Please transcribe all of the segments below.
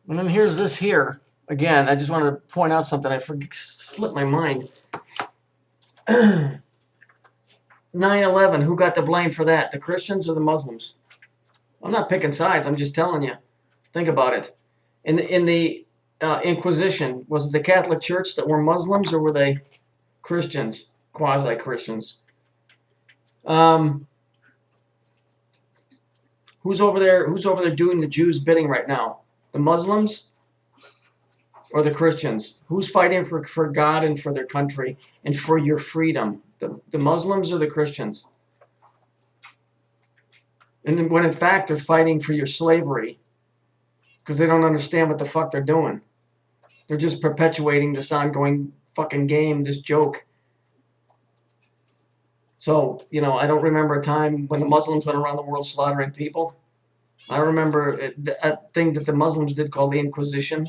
And then here's this here. Again, I just wanted to point out something. Slipped my mind. 9/11, who got the blame for that? The Christians or the Muslims? I'm not picking sides. I'm just telling you. Think about it. In the Inquisition, was it the Catholic Church that were Muslims, or were they Christians, quasi-Christians? Who's over there? Who's over there doing the Jews' bidding right now? The Muslims or the Christians? Who's fighting for God and for their country and for your freedom? The Muslims or the Christians? And when in fact they're fighting for your slavery because they don't understand what the fuck they're doing. They're just perpetuating this ongoing fucking game, this joke. So, you know, I don't remember a time when the Muslims went around the world slaughtering people. I remember a thing that the Muslims did called the Inquisition.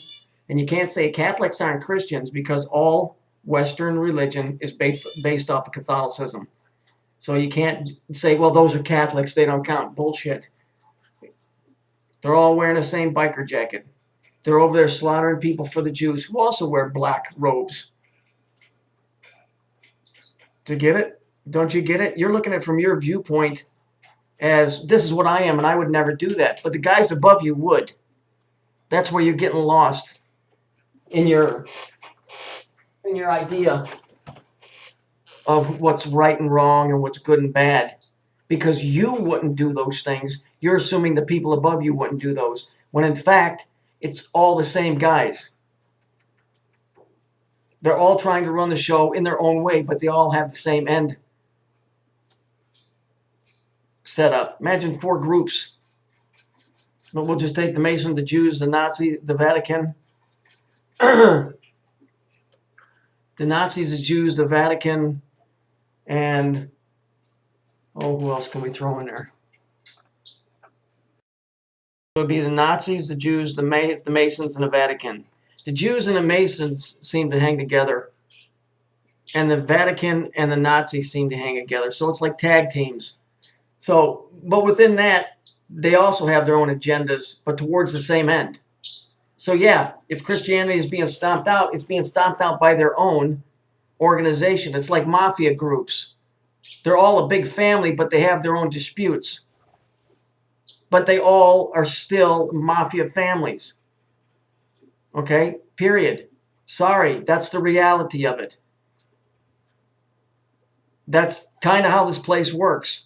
And you can't say Catholics aren't Christians because all Western religion is based off of Catholicism. So you can't say, well, those are Catholics, they don't count. Bullshit. They're all wearing the same biker jacket. They're over there slaughtering people for the Jews who also wear black robes. Do you get it? Don't you get it? You're looking at it from your viewpoint as this is what I am and I would never do that. But the guys above you would. That's where you're getting lost in your idea of what's right and wrong and what's good and bad. Because you wouldn't do those things. You're assuming the people above you wouldn't do those. When in fact, it's all the same guys. They're all trying to run the show in their own way, but they all have the same end set up. Imagine 4 groups. But we'll just take the Masons, the Jews, the Nazis, the Vatican. The Nazis, the Jews, the Vatican, and who else can we throw in there? It would be the Nazis, the Jews, the Masons, and the Vatican. The Jews and the Masons seem to hang together, and the Vatican and the Nazis seem to hang together. So it's like tag teams. So, but within that, they also have their own agendas, but towards the same end. So yeah, if Christianity is being stomped out, it's being stomped out by their own organization. It's like mafia groups. They're all a big family, but they have their own disputes. But they all are still mafia families. Okay? Period. Sorry, that's the reality of it. That's kind of how this place works.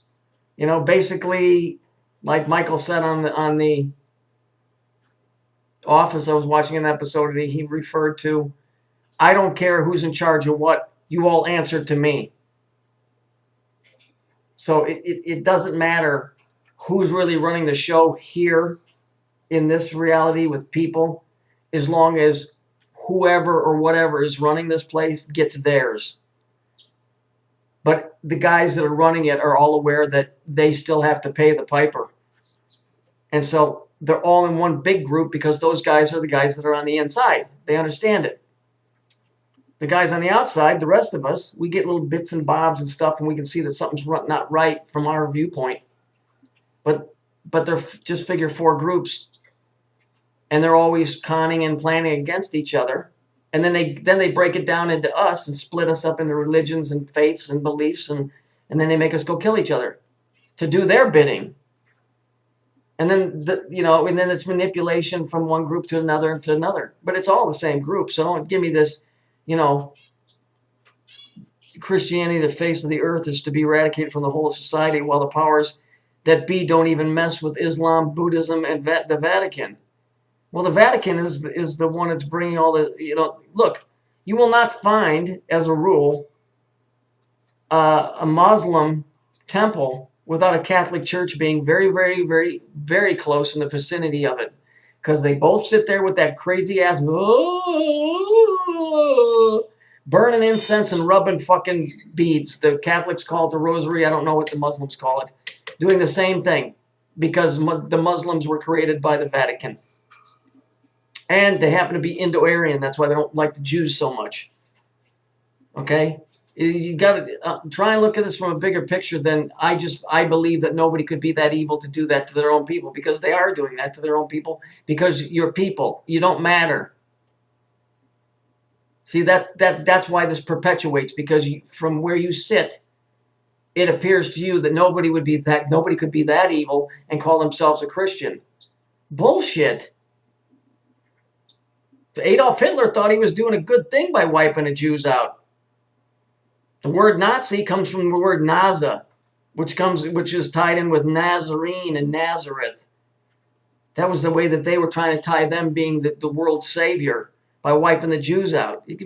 You know, basically, like Michael said on the Office, I was watching an episode that he referred to, I don't care who's in charge of what, you all answer to me. So it doesn't matter who's really running the show here in this reality with people, as long as whoever or whatever is running this place gets theirs. But the guys that are running it are all aware that they still have to pay the piper. And so they're all in one big group because those guys are the guys that are on the inside. They understand it. The guys on the outside, the rest of us, we get little bits and bobs and stuff, and we can see that something's not right from our viewpoint. But they're just figure 4 groups, and they're always conning and planning against each other. And then they break it down into us and split us up into religions and faiths and beliefs, and then they make us go kill each other to do their bidding. And then and then it's manipulation from one group to another and to another. But it's all the same group. So don't give me this, Christianity, the face of the earth, is to be eradicated from the whole of society, while the powers that be don't even mess with Islam, Buddhism, and the Vatican. Well, the Vatican is the one that's bringing all the, look, you will not find, as a rule, a Muslim temple without a Catholic church being very, very, very, very close in the vicinity of it. Because they both sit there with that crazy-ass burning incense and rubbing fucking beads. The Catholics call it the rosary. I don't know what the Muslims call it. Doing the same thing. Because the Muslims were created by the Vatican. And they happen to be Indo-Aryan. That's why they don't like the Jews so much. Okay? You got to try and look at this from a bigger picture. Than I believe that nobody could be that evil to do that to their own people, because they are doing that to their own people, because you're people. You don't matter. See, that's why this perpetuates, because from where you sit, it appears to you that nobody could be that evil and call themselves a Christian. Bullshit. Adolf Hitler thought he was doing a good thing by wiping the Jews out. The word Nazi comes from the word Naza, which is tied in with Nazarene and Nazareth. That was the way that they were trying to tie them being the world's savior, by wiping the Jews out. You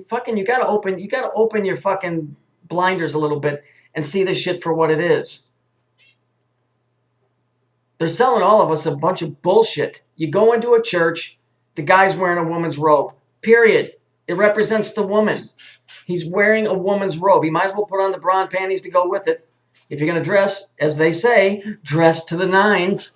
gotta open your fucking blinders a little bit and see this shit for what it is. They're selling all of us a bunch of bullshit. You go into a church, the guy's wearing a woman's robe. Period. It represents the woman. He's wearing a woman's robe. He might as well put on the bra and panties to go with it. If you're going to dress, as they say, dress to the nines.